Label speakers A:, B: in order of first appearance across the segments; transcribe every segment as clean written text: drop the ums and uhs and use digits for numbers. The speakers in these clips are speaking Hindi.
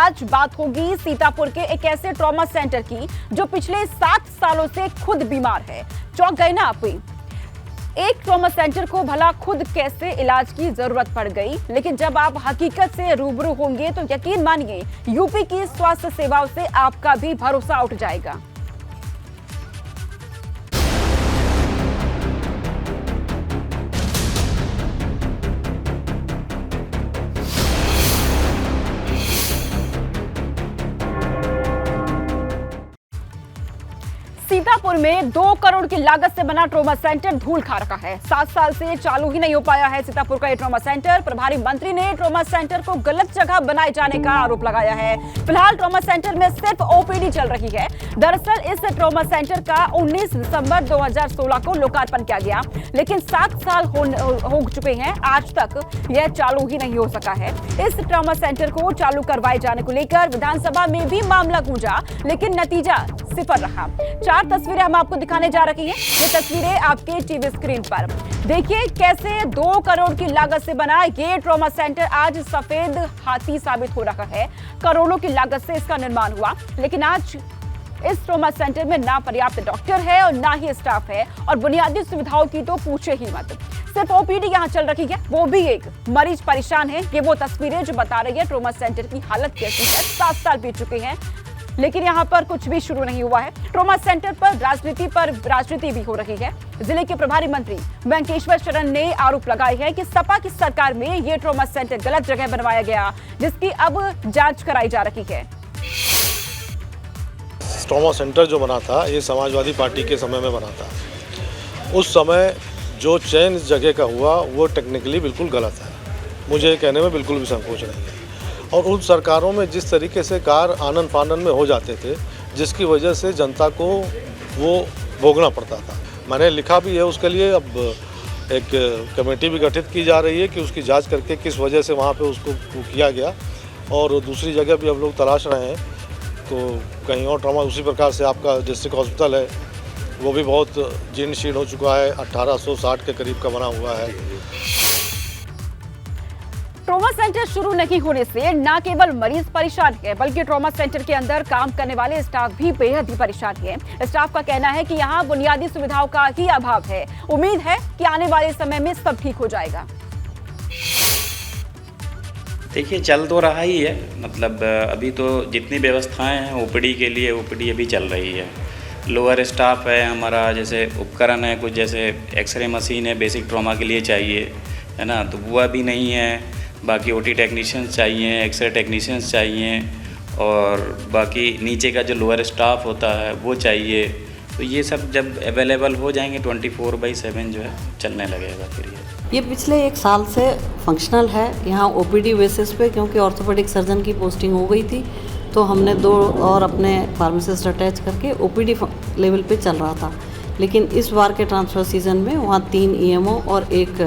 A: आज बात होगी सीतापुर के एक ऐसे ट्रॉमा सेंटर की जो पिछले 7 सालों से खुद बीमार है। चौंक गए ना आप भी? एक ट्रॉमा सेंटर को भला खुद कैसे इलाज की जरूरत पड़ गई, लेकिन जब आप हकीकत से रूबरू होंगे तो यकीन मानिए यूपी की स्वास्थ्य सेवाओं से आपका भी भरोसा उठ जाएगा। सीतापुर में 2 करोड़ की लागत से बना ट्रॉमा सेंटर धूल खा रखा है। 7 साल से चालू ही नहीं हो पाया है सीतापुर का ये ट्रॉमा सेंटर। प्रभारी मंत्री ने ट्रॉमा सेंटर को गलत जगह बनाए जाने का आरोप लगाया है। फिलहाल ट्रॉमा सेंटर में सिर्फ ओपीडी चल रही है। दरअसल इस ट्रॉमा सेंटर का 19 दिसंबर 2016 को लोकार्पण किया गया, लेकिन 7 साल हो चुके हैं, आज तक यह चालू ही नहीं हो सका है। इस ट्रॉमा सेंटर को चालू करवाए जाने को लेकर विधानसभा में भी मामला गूंजा, लेकिन नतीजा सिफर रहा। 4 तस्वीरें हम आपको दिखाने जा रही हैं। ये तस्वीरें आपके टीवी स्क्रीन पर देखिए कैसे 2 करोड़ की लागत से बना ये ट्रॉमा सेंटर आज सफेद हाथी साबित हो रहा है। करोड़ों की लागत से इसका निर्माण हुआ, लेकिन आज इस ट्रॉमा सेंटर में ना पर्याप्त डॉक्टर है और ना ही स्टाफ है, और बुनियादी सुविधाओं की तो पूछे ही मत। सिर्फ ओपीडी यहाँ चल रही है, वो भी एक मरीज परेशान है। ये वो तस्वीरें जो बता रही है ट्रॉमा सेंटर की हालत कैसी है। 7 साल बीत चुके हैं, लेकिन यहाँ पर कुछ भी शुरू नहीं हुआ है। ट्रॉमा सेंटर पर राजनीति भी हो रही है। जिले के प्रभारी मंत्री वेंकटेश्वर शरण ने आरोप लगाए हैं कि सपा की सरकार में यह ट्रॉमा सेंटर गलत जगह बनवाया गया, जिसकी अब जांच कराई जा रही है।
B: ट्रॉमा सेंटर जो बना था ये समाजवादी पार्टी के समय में बना था। उस समय जो चयन इस जगह का हुआ वो टेक्निकली बिल्कुल गलत है, मुझे कहने में बिल्कुल भी संकोच नहीं है। और उन सरकारों में जिस तरीके से कार्य आनन फानन में हो जाते थे, जिसकी वजह से जनता को वो भोगना पड़ता था। मैंने लिखा भी है उसके लिए। अब एक कमेटी भी गठित की जा रही है कि उसकी जांच करके किस वजह से वहाँ पे उसको किया गया, और दूसरी जगह भी हम लोग तलाश रहे हैं। तो कहीं और ट्रॉमा उसी प्रकार से आपका डिस्ट्रिक्ट हॉस्पिटल है, वो भी बहुत जीर्ण शीर्ण हो चुका है, 1860 के करीब का बना हुआ है।
A: ट्रॉमा सेंटर शुरू नहीं होने से न केवल मरीज परेशान है, बल्कि ट्रॉमा सेंटर के अंदर काम करने वाले स्टाफ भी बेहद ही परेशान है। स्टाफ का कहना है कि यहाँ बुनियादी सुविधाओं का ही अभाव है। उम्मीद है कि आने वाले समय में सब ठीक हो जाएगा।
C: देखिए, चल तो रहा ही है, मतलब अभी तो जितनी व्यवस्थाएं हैं ओपीडी के लिए, ओपीडी अभी चल रही है। लोअर स्टाफ है हमारा, जैसे उपकरण है कुछ, जैसे एक्सरे मशीन है बेसिक ट्रॉमा के लिए चाहिए, है ना, तो वो अभी नहीं है। बाकी ओटी टेक्नीशियंस चाहिए, एक्सरे टेक्नीशियंस चाहिए, और बाकी नीचे का जो लोअर स्टाफ होता है वो चाहिए। तो ये सब जब अवेलेबल हो जाएंगे 24/7 जो है चलने लगेगा फिर ये
D: पिछले 1 साल से फंक्शनल है यहाँ ओपीडी बेसिस पे, क्योंकि ऑर्थोपेडिक सर्जन की पोस्टिंग हो गई थी, तो हमने 2 और अपने फार्मासिस्ट अटैच करके ओपीडी लेवल पे चल रहा था। लेकिन इस बार के ट्रांसफ़र सीज़न में वहाँ 3 ईएमओ और 1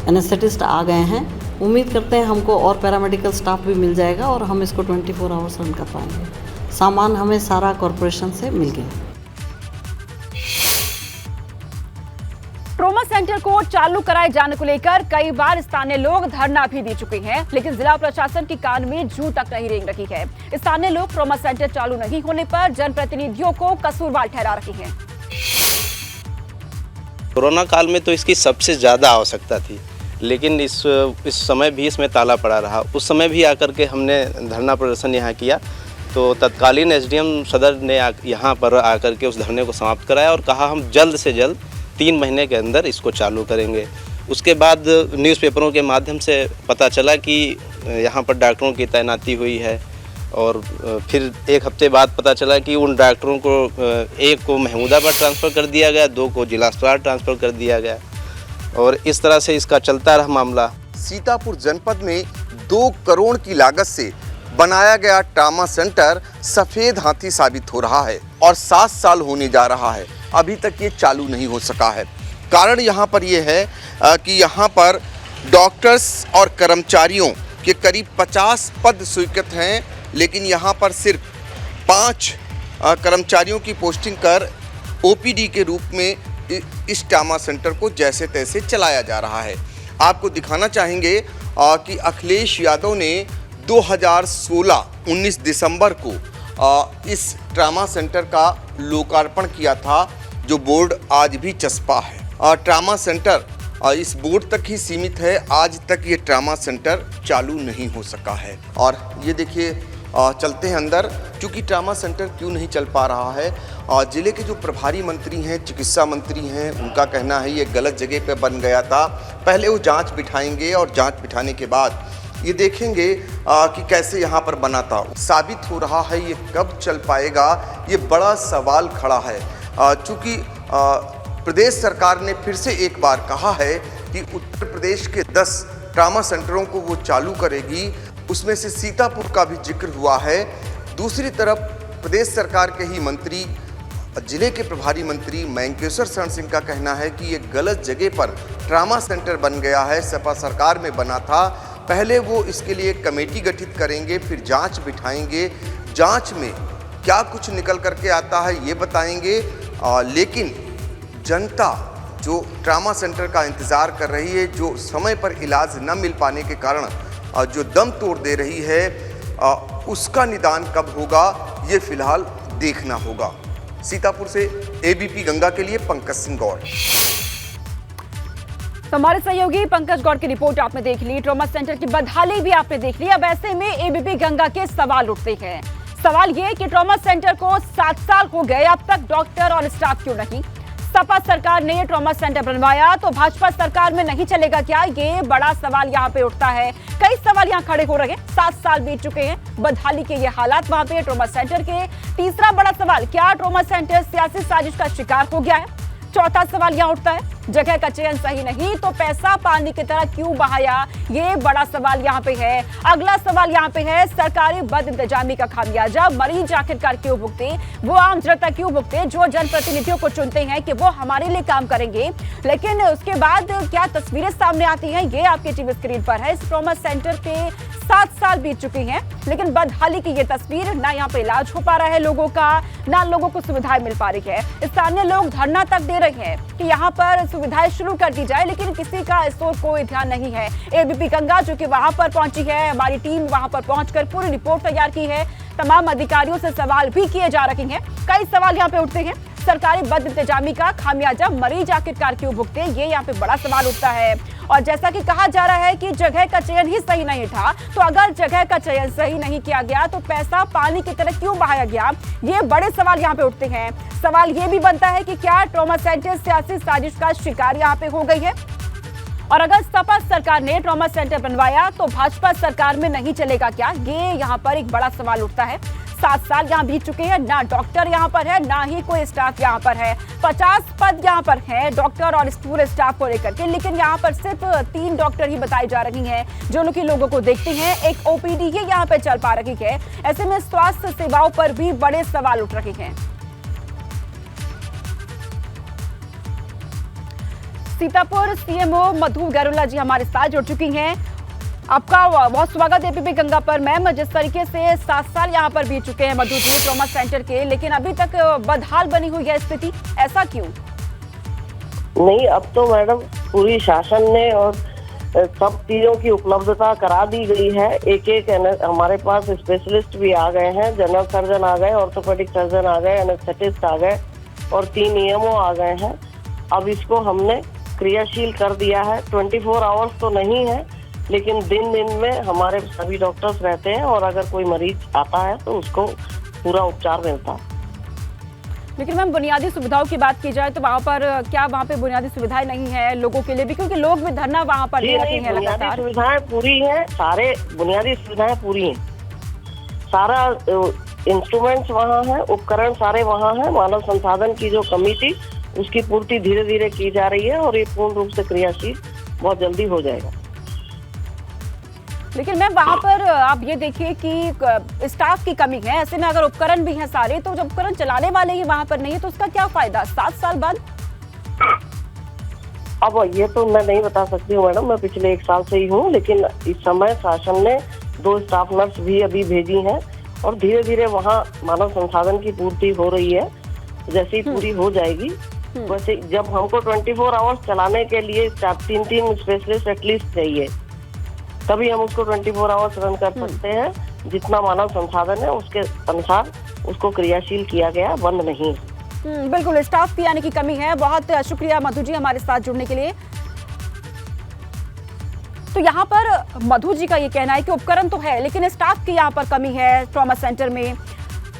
D: एनेस्थेटिस्ट आ गए हैं। उम्मीद करते हैं हमको और पैरामेडिकल स्टाफ भी मिल जाएगा और हम इसको 24 आवर्स रन कर पाएंगे। सामान हमें सारा कॉरपोरेशन से मिल गया।
A: ट्रॉमा सेंटर को चालू कराए जाने को लेकर कई बार स्थानीय लोग धरना भी दे चुके हैं, लेकिन जिला प्रशासन की कान में जूं तक नहीं रेंग रही है। स्थानीय लोग ट्रॉमा सेंटर चालू नहीं होने पर जनप्रतिनिधियों को कसूरवार ठहरा रहे हैं।
E: कोरोना काल में तो इसकी सबसे ज़्यादा आवश्यकता थी, लेकिन इस समय भी इसमें ताला पड़ा रहा। उस समय भी आकर के हमने धरना प्रदर्शन यहाँ किया, तो तत्कालीन एसडीएम सदर ने यहाँ पर आकर के उस धरने को समाप्त कराया और कहा हम जल्द से जल्द 3 महीने के अंदर इसको चालू करेंगे। उसके बाद न्यूज़पेपरों के माध्यम से पता चला कि यहाँ पर डॉक्टरों की तैनाती हुई है, और फिर 1 हफ्ते बाद पता चला कि उन डॉक्टरों को 1 को महमूदाबाद ट्रांसफ़र कर दिया गया, 2 को जिला अस्पताल ट्रांसफ़र कर दिया गया, और इस तरह से इसका चलता रहा मामला।
F: सीतापुर जनपद में 2 करोड़ की लागत से बनाया गया ट्रॉमा सेंटर सफ़ेद हाथी साबित हो रहा है और 7 साल होने जा रहा है, अभी तक ये चालू नहीं हो सका है। कारण यहाँ पर ये है कि यहाँ पर डॉक्टर्स और कर्मचारियों के करीब 50 पद स्वीकृत हैं, लेकिन यहाँ पर सिर्फ 5 कर्मचारियों की पोस्टिंग कर ओपीडी के रूप में इस ट्रॉमा सेंटर को जैसे तैसे चलाया जा रहा है। आपको दिखाना चाहेंगे कि अखिलेश यादव ने 2016 19 दिसंबर को इस ट्रामा सेंटर का लोकार्पण किया था, जो बोर्ड आज भी चस्पा है। ट्रामा सेंटर इस बोर्ड तक ही सीमित है, आज तक ये ट्रामा सेंटर चालू नहीं हो सका है। और ये देखिए, चलते हैं अंदर, क्योंकि ट्रामा सेंटर क्यों नहीं चल पा रहा है। जिले के जो प्रभारी मंत्री हैं, चिकित्सा मंत्री हैं, उनका कहना है ये गलत जगह पे बन गया था। पहले वो जांच बिठाएंगे और जांच बिठाने के बाद ये देखेंगे कि कैसे यहाँ पर बना था। साबित हो रहा है ये कब चल पाएगा, ये बड़ा सवाल खड़ा है। चूँकि प्रदेश सरकार ने फिर से एक बार कहा है कि उत्तर प्रदेश के 10 ट्रामा सेंटरों को वो चालू करेगी, उसमें से सीतापुर का भी जिक्र हुआ है। दूसरी तरफ प्रदेश सरकार के ही मंत्री, जिले के प्रभारी मंत्री मयंकेश्वर शरण सिंह का कहना है कि ये गलत जगह पर ट्रामा सेंटर बन गया है, सपा सरकार में बना था। पहले वो इसके लिए कमेटी गठित करेंगे, फिर जांच बिठाएंगे, जांच में क्या कुछ निकल करके आता है ये बताएंगे। लेकिन जनता जो ट्रामा सेंटर का इंतज़ार कर रही है, जो समय पर इलाज न मिल पाने के कारण जो दम तोड़ दे रही है, उसका निदान कब होगा ये फिलहाल देखना होगा। सीतापुर से एबीपी गंगा के लिए पंकज सिंह गौड़।
A: तो हमारे सहयोगी पंकज गौड़ की रिपोर्ट आपने देख ली, ट्रॉमा सेंटर की बदहाली भी आपने देख ली। अब ऐसे में एबीपी गंगा के सवाल उठते हैं। सवाल ये कि ट्रॉमा सेंटर को 7 साल हो गए, अब तक डॉक्टर और स्टाफ क्यों नहीं? सपा सरकार ने ट्रॉमा सेंटर बनवाया तो भाजपा सरकार में नहीं चलेगा क्या? ये बड़ा सवाल यहाँ पे उठता है। कई सवाल यहाँ खड़े हो रहे हैं। 7 साल बीत चुके हैं, बदहाली के ये हालात वहां पे ट्रॉमा सेंटर के। तीसरा बड़ा सवाल, क्या ट्रॉमा सेंटर सियासी साजिश का शिकार हो गया है? चौथा सवाल यहाँ उठता है, जगह का चयन सही नहीं तो पैसा पानी की तरह क्यों बहाया? ये बड़ा सवाल यहाँ पे है। अगला सवाल यहाँ पे है, सरकारी बद इंतजामी का खामियाजा मरीज आखिरकार क्यों भुगते? वो आम जनता क्यों भुगते जो जनप्रतिनिधियों को चुनते हैं कि वो हमारे लिए काम करेंगे, लेकिन उसके बाद क्या तस्वीरें सामने आती हैं ये आपके टीवी स्क्रीन पर है। इस ट्रॉमा सेंटर के 7 साल बीत चुकी हैं, लेकिन बदहाली की ये तस्वीर, ना यहाँ पे इलाज हो पा रहा है लोगों का, ना लोगों को सुविधाएं मिल पा रही है। स्थानीय लोग धरना तक दे रहे हैं कि यहाँ पर सुविधाएं शुरू कर दी जाए, लेकिन किसी का इस ओर कोई ध्यान नहीं है। एबीपी गंगा जो कि वहां पर पहुंची है, हमारी टीम वहां पर पहुंचकर पूरी रिपोर्ट तैयार की है। तमाम अधिकारियों से सवाल भी किए जा रहे हैं। कई सवाल यहाँ पे उठते हैं। सरकारी बद इंतजामी का खामियाजा मरीज आखिरकार क्यों भुगते, ये यहाँ पे बड़ा सवाल उठता है। और जैसा कि कहा जा रहा है कि जगह का चयन ही सही नहीं था, तो अगर जगह का चयन सही नहीं किया गया तो पैसा पानी की तरह क्यों बहाया गया? ये बड़े सवाल यहाँ पे उठते हैं। सवाल ये भी बनता है कि क्या ट्रॉमा सेंटर सियासी साजिश का शिकार यहाँ पे हो गई है? और अगर सपा सरकार ने ट्रॉमा सेंटर बनवाया तो भाजपा सरकार में नहीं चलेगा क्या? ये यहाँ पर एक बड़ा सवाल उठता है। 7 साल यहाँ बीत चुके हैं, ना डॉक्टर यहाँ पर है, ना ही कोई स्टाफ यहाँ पर है। 50 पद यहाँ पर हैं डॉक्टर और पूरे स्टाफ को लेकर के, लेकिन यहाँ पर सिर्फ 3 डॉक्टर ही बताई जा रही हैं जो लोग लोगों को देखते हैं। एक ओपीडी ही यहाँ पे चल पा रही है। ऐसे में स्वास्थ्य सेवाओं पर भी बड़े सवाल उठ रहे हैं। सीतापुर सीएमओ मधु गैरोला जी हमारे साथ जुड़ चुकी हैं। आपका बहुत स्वागत है एबीपी गंगा पर। मैम, जिस तरीके से 7 साल यहाँ पर बीत चुके हैं मधु जी ट्रॉमा सेंटर के, लेकिन अभी तक बदहाल बनी हुई है स्थिति, ऐसा क्यों?
G: नहीं, अब तो मैडम पूरी शासन ने और सब चीजों की उपलब्धता करा दी गई है। एक हमारे पास स्पेशलिस्ट भी आ गए हैं, जनरल सर्जन आ गए, ऑर्थोपेडिक सर्जन आ गए, एनेस्थेटिस्ट आ गए और 3 ईएमओ आ गए हैं। अब इसको हमने क्रियाशील कर दिया है। 24 आवर्स तो नहीं है, लेकिन दिन दिन में हमारे सभी डॉक्टर्स रहते हैं और अगर कोई मरीज आता है तो उसको पूरा उपचार मिलता है।
A: लेकिन मैम, बुनियादी सुविधाओं की बात की जाए तो वहाँ पर क्या वहाँ पे बुनियादी सुविधाएं नहीं है लोगों के लिए भी, क्योंकि लोग भी धरना वहाँ पर दे रहे हैं लगातार।
G: बुनियादी सुविधाएं पूरी हैं, सारे बुनियादी सुविधाएं पूरी हैं, सारा इंस्ट्रूमेंट्स वहाँ है, उपकरण सारे वहाँ हैं। मानव संसाधन की जो कमी थी उसकी पूर्ति धीरे धीरे की जा रही है और ये पूर्ण रूप से क्रियाशील बहुत जल्दी हो जाएगा।
A: लेकिन मैम, वहाँ पर आप ये देखिए कि स्टाफ की कमी है। ऐसे में अगर उपकरण भी हैं सारे, तो जब उपकरण चलाने वाले ही वहाँ पर नहीं है तो उसका क्या फायदा 7 साल बाद?
G: अब ये तो मैं नहीं बता सकती हूँ मैडम, मैं पिछले 1 साल से ही हूँ, लेकिन इस समय शासन ने 2 स्टाफ नर्स भी अभी भेजी हैं और धीरे धीरे वहाँ मानव संसाधन की पूर्ति हो रही है। जैसे ही पूरी हो जाएगी, वैसे जब हमको 24 आवर्स चलाने के लिए 3-3 स्पेशलिस्ट एटलीस्ट चाहिए, तभी हम उसको 24 आवर्स रन कर सकते हैं। जितना मानव संसाधन है उसके अनुसार उसको क्रियाशील किया गया, बंद नहीं।
A: बिल्कुल, स्टाफ की यानी कि कमी है। बहुत शुक्रिया मधु जी हमारे साथ जुड़ने के लिए। तो यहाँ पर मधु जी का ये कहना है कि उपकरण तो है लेकिन स्टाफ की यहाँ पर कमी है। ट्रॉमा सेंटर में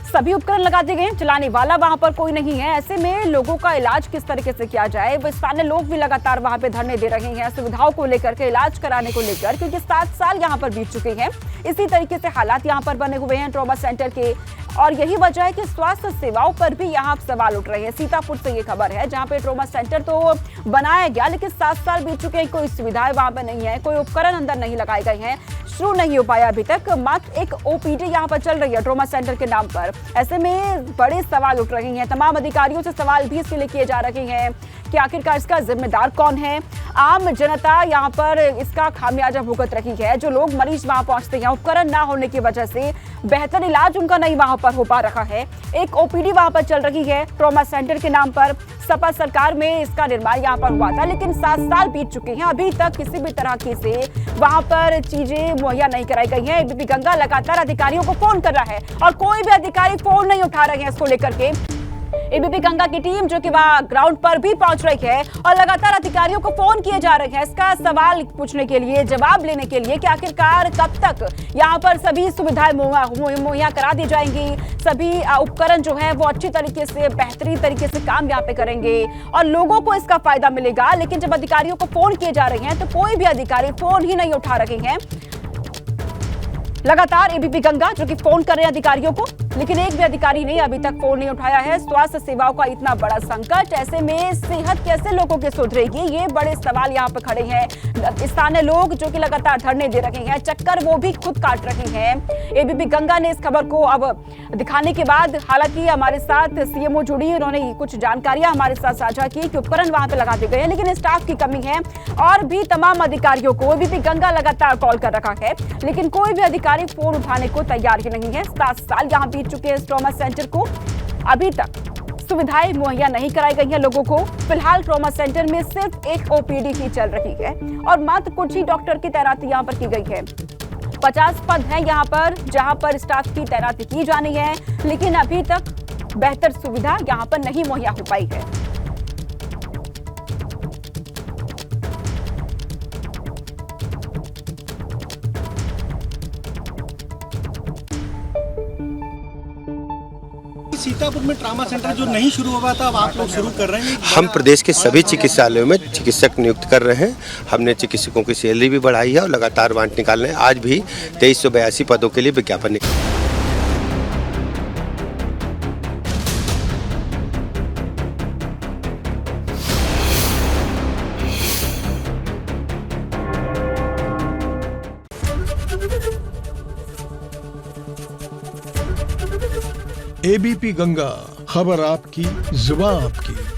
A: सभी उपकरण लगा दिए गए, चलाने वाला वहां पर कोई नहीं है। ऐसे में लोगों का इलाज किस तरीके से किया जाए, वो स्थानीय लोग भी लगातार वहां पे धरने दे रहे हैं सुविधाओं को लेकर के, इलाज कराने को लेकर, क्योंकि 7 साल यहां पर बीत चुके हैं। इसी तरीके से हालात यहां पर बने हुए हैं ट्रॉमा सेंटर के, और यही वजह है कि स्वास्थ्य सेवाओं पर भी यहाँ सवाल उठ रहे हैं। सीतापुर से ये खबर है जहाँ पे ट्रॉमा सेंटर तो बनाया गया लेकिन 7 साल बीत चुके हैं, कोई सुविधाएं वहां पर नहीं है, कोई उपकरण अंदर नहीं लगाए गए हैं, शुरू नहीं हो पाया अभी तक। मात्र एक ओपीडी यहाँ पर चल रही है ट्रॉमा सेंटर के नाम पर। ऐसे में बड़े सवाल उठ रहे हैं, तमाम अधिकारियों से सवाल भी इसके लिए किए जा रहे हैं कि आखिरकार इसका जिम्मेदार कौन है। आम जनता यहाँ पर इसका खामियाजा भुगत रही है। जो लोग मरीज वहां पहुंचते हैं, उपकरण ना होने की वजह से बेहतर इलाज उनका नहीं वहां पर हो पा रहा है। एक ओपीडी वहां पर चल रही है ट्रॉमा सेंटर के नाम पर। सपा सरकार में इसका निर्माण यहाँ पर हुआ था लेकिन 7 साल बीत चुके हैं, अभी तक किसी भी तरह की से वहां पर चीजें मुहैया नहीं कराई गई हैं। एबीपी गंगा लगातार अधिकारियों को फोन कर रहा है और कोई भी अधिकारी फोन नहीं उठा रहे हैं इसको लेकर के। एबीपी गंगा की टीम जो कि वहां ग्राउंड पर भी पहुंच रही है और लगातार अधिकारियों को फोन किए जा रहे हैं इसका सवाल पूछने के लिए, जवाब लेने के लिए कि आखिरकार कब तक यहां पर सभी सुविधाएं मुहैया करा दी जाएंगी, सभी उपकरण जो है वो अच्छी तरीके से, बेहतरीन तरीके से काम यहाँ पे करेंगे और लोगों को इसका फायदा मिलेगा। लेकिन जब अधिकारियों को फोन किए जा रहे हैं तो कोई भी अधिकारी फोन ही नहीं उठा रहे हैं। लगातार एबीपी गंगा जो कि फोन कर रहे हैं अधिकारियों को, लेकिन एक भी अधिकारी ने अभी तक फोन नहीं उठाया है। स्वास्थ्य सेवाओं का इतना बड़ा संकट, ऐसे में सेहत कैसे लोगों की सुधरेगी, ये बड़े सवाल यहाँ पर खड़े हैं। स्थानीय लोग जो कि लगातार धरने दे रहे हैं, चक्कर वो भी खुद काट रहे हैं। एबीपी गंगा ने इस खबर को अब दिखाने के बाद, हालांकि हमारे साथ सीएमओ जुड़ी, उन्होंने कुछ जानकारियां हमारे साथ साझा की कि उपकरण वहां पे लगा दिए गए हैं लेकिन स्टाफ की कमी है। और भी तमाम अधिकारियों को एबीपी गंगा लगातार कॉल कर रखा है लेकिन कोई भी अधिकारी फोन उठाने को तैयार ही नहीं है। 7 साल यहाँ बीत चुके हैं इस ट्रॉमा सेंटर को, अभी तक सुविधाएं मुहैया नहीं कराई गई हैं लोगों को। फिलहाल ट्रॉमा सेंटर में सिर्फ एक ओपीडी ही चल रही है और मात्र कुछ ही डॉक्टर की तैनाती यहाँ पर की गई है। 50 पद हैं यहाँ पर जहाँ पर स्टाफ की तैनाती की जानी है लेकिन अभी तक बेहतर सुविधा यहाँ पर नहीं मुहैया हो पाई है।
H: सीतापुर में ट्रॉमा सेंटर जो नहीं शुरू हुआ था, अब आप लोग शुरू कर रहे हैं।
I: हम प्रदेश के सभी चिकित्सालयों में चिकित्सक नियुक्त कर रहे हैं। हमने चिकित्सकों की सैलरी भी बढ़ाई है और लगातार वांट निकाल रहे हैं। आज भी 2382 पदों के लिए विज्ञापन निकाला।
J: एबीपी गंगा, खबर आपकी, जुबान आपकी।